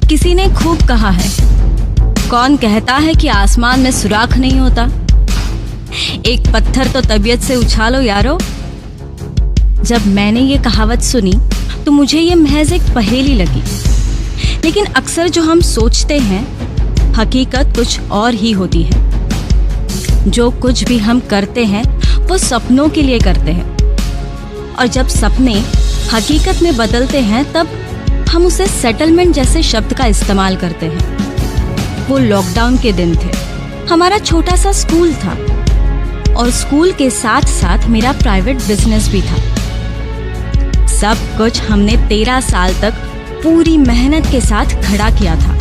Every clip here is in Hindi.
किसी ने खूब कहा है, कौन कहता है कि आसमान में सुराख नहीं होता। एक पत्थर तो तबीयत से उछालो यारो। जब मैंने ये कहावत सुनी तो मुझे ये महज एक पहेली लगी, लेकिन अक्सर जो हम सोचते हैं हकीकत कुछ और ही होती है। जो कुछ भी हम करते हैं वो सपनों के लिए करते हैं, और जब सपने हकीकत में बदलते हैं तब हम उसे सेटलमेंट जैसे शब्द का इस्तेमाल करते हैं। वो लॉकडाउन के दिन थे। हमारा छोटा सा स्कूल था और स्कूल के साथ साथ मेरा प्राइवेट बिजनेस भी था। सब कुछ हमने 13 साल तक पूरी मेहनत के साथ खड़ा किया था।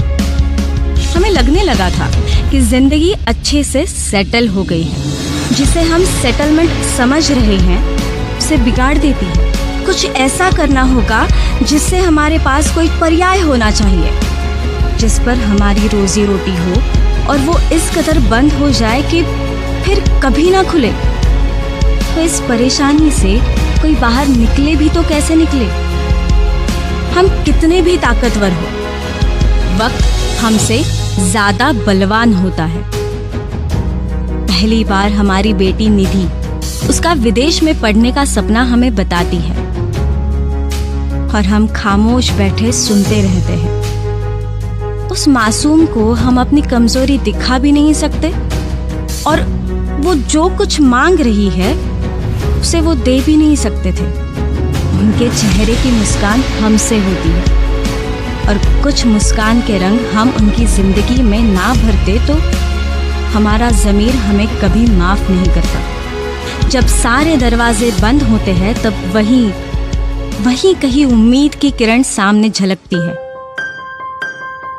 हमें लगने लगा था कि जिंदगी अच्छे से सेटल हो गई है। जिसे हम सेटलमेंट समझ रहे हैं उसे बिगाड़ देती है। कुछ ऐसा करना होगा जिससे हमारे पास कोई पर्याय होना चाहिए, जिस पर हमारी रोजी रोटी हो और वो इस कदर बंद हो जाए कि फिर कभी ना खुले। तो इस परेशानी से कोई बाहर निकले भी तो कैसे निकले? हम कितने भी ताकतवर हो, वक्त हमसे ज्यादा बलवान होता है। पहली बार हमारी बेटी निधि उसका विदेश में पढ़ने का सपना हमें बताती है और हम खामोश बैठे सुनते रहते हैं। उस मासूम को हम अपनी कमजोरी दिखा भी नहीं सकते और वो जो कुछ मांग रही है उसे वो दे भी नहीं सकते थे। उनके चेहरे की मुस्कान हमसे होती है और कुछ मुस्कान के रंग हम उनकी जिंदगी में ना भरते तो हमारा ज़मीर हमें कभी माफ नहीं करता। जब सारे दरवाजे बंद होते हैं तब वहीं कहीं उम्मीद की किरण सामने झलकती है।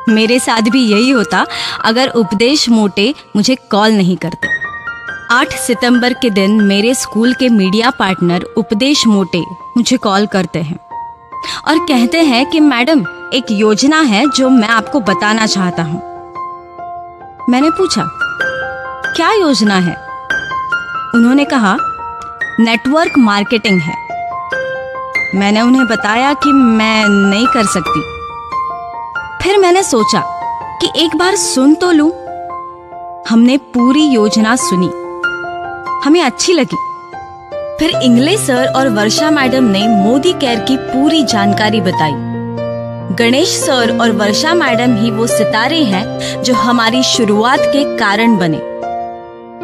मेरे साथ भी यही होता अगर उपदेश मोटे मुझे कॉल नहीं करते। 8 सितंबर के दिन मेरे स्कूल के मीडिया पार्टनर उपदेश मोटे मुझे कॉल करते हैं और कहते हैं कि मैडम, एक योजना है जो मैं आपको बताना चाहता हूँ। मैंने पूछा, क्या योजना है? उन्होंने कहा, नेटवर्क मार्केटिंग है। मैंने उन्हें बताया कि मैं नहीं कर सकती। फिर मैंने सोचा कि एक बार सुन तो लूं। हमने पूरी योजना सुनी, हमें अच्छी लगी। फिर इंग्लिश सर और वर्षा मैडम ने मोदी केयर की पूरी जानकारी बताई। गणेश सर और वर्षा मैडम ही वो सितारे हैं जो हमारी शुरुआत के कारण बने।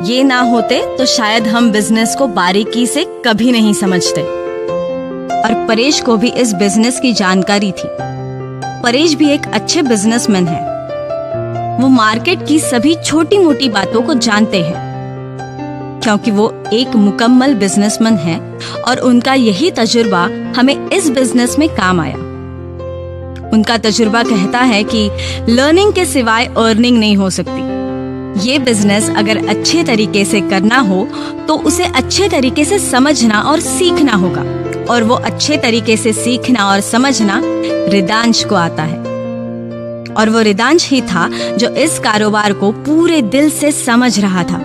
ये ना होते तो शायद हम बिजनेस को बारीकी से कभी नहीं समझते। और परेश को भी इस बिजनेस की जानकारी थी। परेश भी एक अच्छे बिजनेसमैन है। वो मार्केट की सभी छोटी मोटी बातों को जानते हैं क्योंकि वो एक मुकम्मल बिजनेसमैन है और उनका यही तजुर्बा हमें इस बिजनेस में काम आया। उनका तजुर्बा कहता है कि लर्निंग के सिवाय अर्निंग नहीं हो सकती। ये बिजनेस अगर अच्छे तरीके से करना हो तो उसे अच्छे तरीके से समझना और सीखना होगा, और वो अच्छे तरीके से सीखना और समझना रिदांश को आता है। और वो रिदांश ही था जो इस कारोबार को पूरे दिल से समझ रहा था।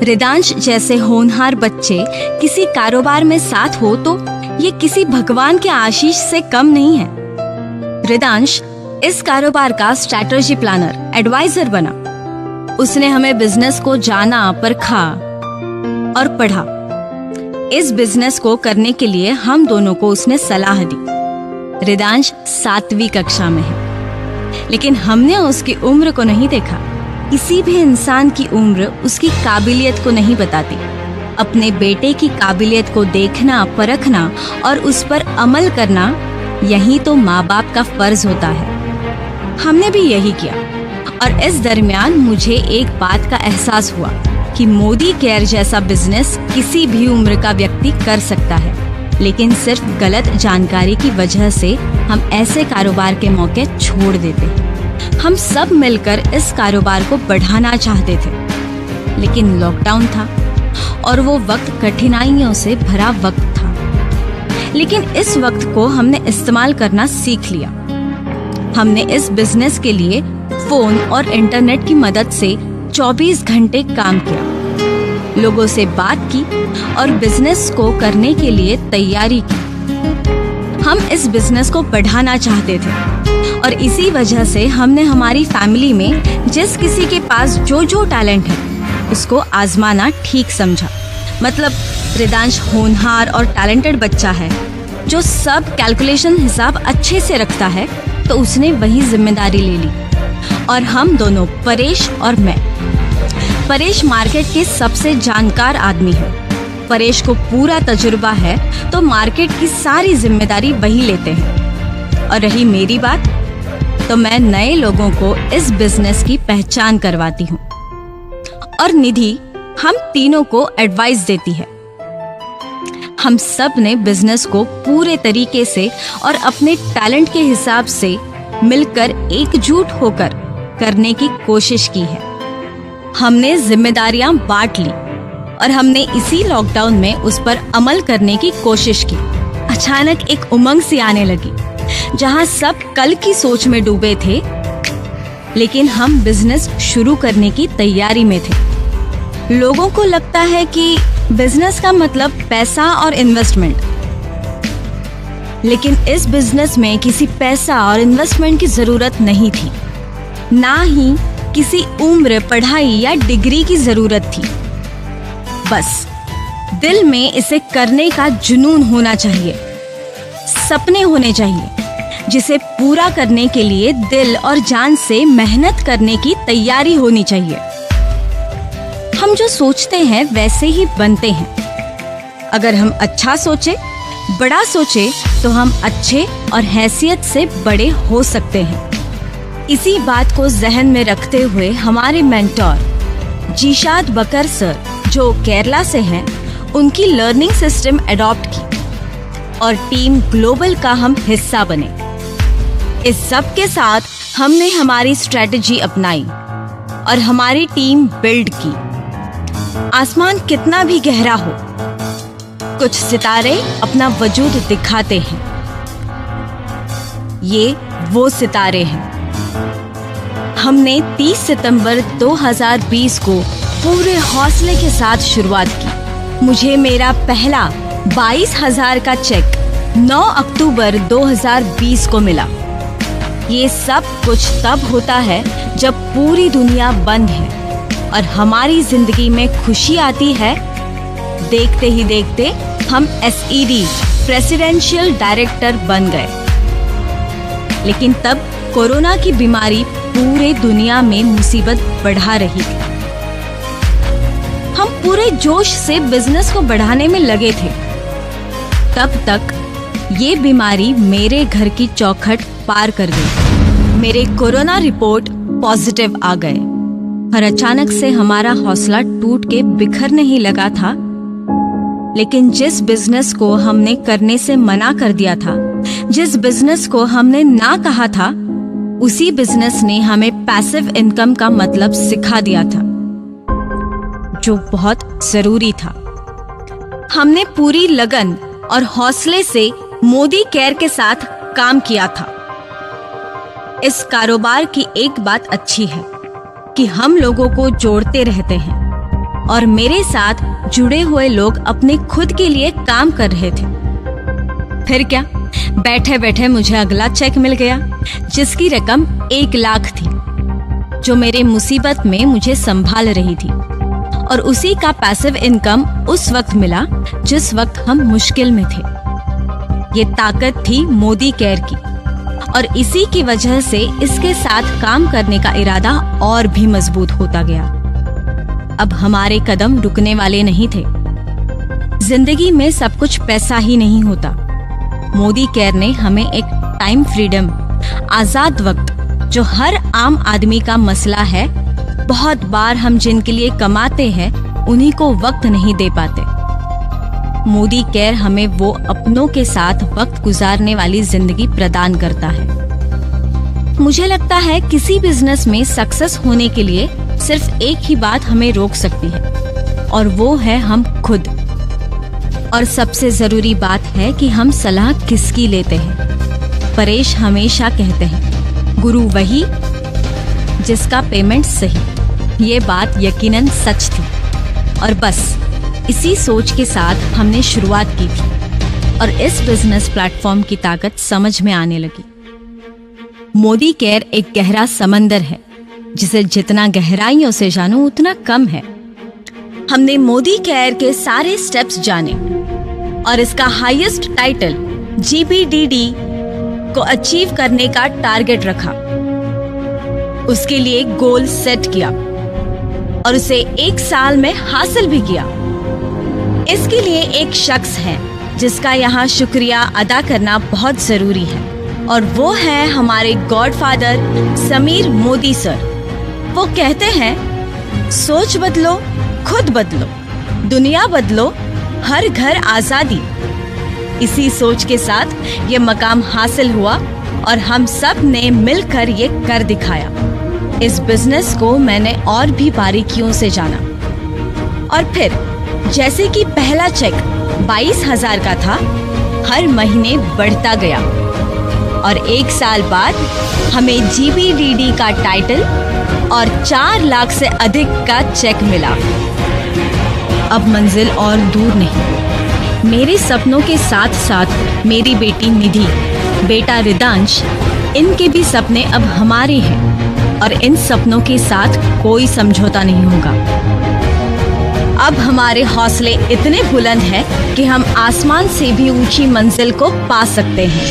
रिदांश जैसे होनहार बच्चे किसी कारोबार में साथ हो तो ये किसी भगवान के आशीष से कम नहीं है। रिदांश इस कारोबार का स्ट्रैटेजी प्लानर, एडवाइजर बना। उसने हमें बिजनेस को जाना, परखा और पढ़ा। इस बिजनेस को करने के लिए हम दोनों को उसने सलाह दी। रिदांश 7वीं कक्षा में है, लेकिन हमने उसकी उम्र को नहीं देखा। किसी भी इंसान की उम्र उसकी काबिलियत को नहीं बताती। अपने बेटे की काबिलियत को देखना, परखना और उस पर अमल करना, यही तो माँ बाप का फर्ज होता है। हमने भी यही किया। और इस दरमियान मुझे एक बात का एहसास हुआ कि मोदी केयर जैसा बिजनेस किसी भी उम्र का व्यक्ति कर सकता है, लेकिन सिर्फ गलत जानकारी की वजह से हम ऐसे कारोबार के मौके छोड़ देते हैं। हम सब मिलकर इस कारोबार को बढ़ाना चाहते थे, लेकिन लॉकडाउन था और वो वक्त कठिनाइयों से भरा वक्त था। लेकिन इस वक्त को हमने इस्तेमाल करना सीख लिया। हमने इस बिजनेस के लिए फोन और इंटरनेट की मदद से 24 घंटे काम किया, लोगों से बात की और बिजनेस को करने के लिए तैयारी की। हम इस बिजनेस को बढ़ाना चाहते थे और इसी वजह से हमने हमारी फैमिली में जिस किसी के पास जो जो टैलेंट है उसको आजमाना ठीक समझा। मतलब रिदांश होनहार और टैलेंटेड बच्चा है जो सब कैलकुलेशन हिसाब अच्छे से रखता है, तो उसने वही जिम्मेदारी ले ली। और हम दोनों, परेश और मैं। परेश मार्केट के सबसे जानकार आदमी है। परेश को पूरा तजुर्बा है, तो मार्केट की सारी जिम्मेदारी वही लेते हैं। और रही मेरी बात, तो मैं नए लोगों को इस बिजनेस की पहचान करवाती हूँ और निधि हम तीनों को एडवाइस देती है। हम सब ने बिजनेस को पूरे तरीके से और अपने टैलेंट के हिसाब से मिलकर एकजुट होकर करने की कोशिश की है। हमने जिम्मेदारियां बांट ली और हमने इसी लॉकडाउन में उस पर अमल करने की कोशिश की। अचानक एक उमंग सी आने लगी, जहां सब कल की सोच में डूबे थे, लेकिन हम बिजनेस शुरू करने की तैयारी में थे। लोगों को लगता है कि बिजनेस का मतलब पैसा और इन्वेस्टमेंट, लेकिन इस बिजनेस में किसी पैसा और इन्वेस्टमेंट की जरूरत नहीं थी, ना ही किसी उम्र, पढ़ाई या डिग्री की जरूरत थी। बस दिल में इसे करने का जुनून होना चाहिए, सपने होने चाहिए, जिसे पूरा करने के लिए दिल और जान से मेहनत करने की तैयारी होनी चाहिए। हम जो सोचते हैं वैसे ही बनते हैं। अगर हम अच्छा सोचे, बड़ा सोचे, तो हम अच्छे और हैसियत से बड़े हो सकते हैं। इसी बात को जहन में रखते हुए हमारे मेंटोर जीशाद बकर सर, जो केरला से हैं, उनकी लर्निंग सिस्टम अडॉप्ट की और टीम ग्लोबल का हम हिस्सा बने। इस सब के साथ हमने हमारी स्ट्रेटजी अपनाई और हमारी टीम बिल्ड की। आसमान कितना भी गहरा हो, कुछ सितारे अपना वजूद दिखाते हैं। ये वो सितारे हैं। हमने 30 सितंबर 2020 को पूरे हौसले के साथ शुरुआत की। मुझे मेरा पहला 22,000 का चेक 9 अक्टूबर 2020 को मिला। ये सब कुछ तब होता है जब पूरी दुनिया बंद है और हमारी जिंदगी में खुशी आती है। देखते ही देखते हम SED प्रेसिडेंशियल डायरेक्टर बन गए। लेकिन तब कोरोना की बीमारी पूरे दुनिया में मुसीबत बढ़ा रही थी। हम पूरे जोश से बिजनेस को बढ़ाने में लगे थे। तब तक ये बीमारी मेरे घर की चौखट पार कर गई। मेरे कोरोना रिपोर्ट पॉजिटिव आ गए और अचानक से हमारा हौसला टूट के बिखरने ही लगा था। लेकिन जिस बिजनेस को हमने करने से मना कर दिया था, जिस बिजनेस को हमने ना कहा था, उसी बिजनेस ने हमें पैसिव इनकम का मतलब सिखा दिया था, जो बहुत जरूरी था। हमने पूरी लगन और हौसले से मोदी केयर के साथ काम किया था। इस कारोबार की एक बात अच्छी है कि हम लोगों को जोड़ते रहते हैं और मेरे साथ जुड़े हुए लोग अपने खुद के लिए काम कर रहे थे। फिर क्या, बैठे बैठे मुझे अगला चेक मिल गया, जिसकी रकम 1 लाख थी, जो मेरे मुसीबत में मुझे संभाल रही थी। और उसी का पैसिव इनकम उस वक्त मिला जिस वक्त हम मुश्किल में थे। ये ताकत थी मोदी केयर की और इसी की वजह से इसके साथ काम करने का इरादा और भी मजबूत होता गया। अब हमारे कदम रुकने वाले नहीं थे। जिंदगी में सब कुछ पैसा ही नहीं होता। मोदी केयर ने हमें एक टाइम फ्रीडम, आजाद वक्त, जो हर आम आदमी का मसला है। बहुत बार हम जिनके लिए कमाते हैं उन्हीं को वक्त नहीं दे पाते। मोदी केयर हमें वो अपनों के साथ वक्त गुजारने वाली जिंदगी प्रदान करता है। मुझे लगता है किसी बिजनेस में सक्सेस होने के लिए सिर्फ एक ही बात हमें रोक सकती है, और वो है हम खुद। और सबसे जरूरी बात है कि हम सलाह किसकी लेते हैं। परेश हमेशा कहते हैं, गुरु वही जिसका पेमेंट सही। ये बात यकीनन सच थी और बस इसी सोच के साथ हमने शुरुआत की थी और इस बिजनेस प्लेटफॉर्म की ताकत समझ में आने लगी। मोदी केयर एक गहरा समंदर है जिसे जितना गहराइयों से जानो उतना कम है। हमने मोदी केयर के सारे स्टेप्स जाने और इसका हाईएस्ट टाइटल GPDD को अचीव करने का टारगेट रखा। उसके लिए गोल सेट किया और उसे 1 साल में हासिल भी किया। इसके लिए एक शख्स है जिसका यहाँ शुक्रिया अदा करना बहुत जरूरी है और वो है हमारे गॉडफादर समीर मोदी सर। वो कहते हैं, सोच बदलो, खुद बदलो, दुनिया बदलो, हर घर आजादी। इसी सोच के साथ ये मकाम हासिल हुआ और हम सब ने मिलकर ये कर दिखाया। इस बिजनेस को मैंने और भी बारीकियों से जाना और फिर जैसे कि पहला चेक 22,000 का था, हर महीने बढ़ता गया और 1 साल बाद हमें GPDD का टाइटल और 4 लाख से अधिक का चेक मिला। अब मंजिल और दूर नहीं। मेरे सपनों के साथ साथ मेरी बेटी निधि, बेटा रिदांश, इनके भी सपने अब हमारे हैं और इन सपनों के साथ कोई समझौता नहीं होगा। अब हमारे हौसले इतने बुलंद हैं कि हम आसमान से भी ऊंची मंजिल को पा सकते हैं।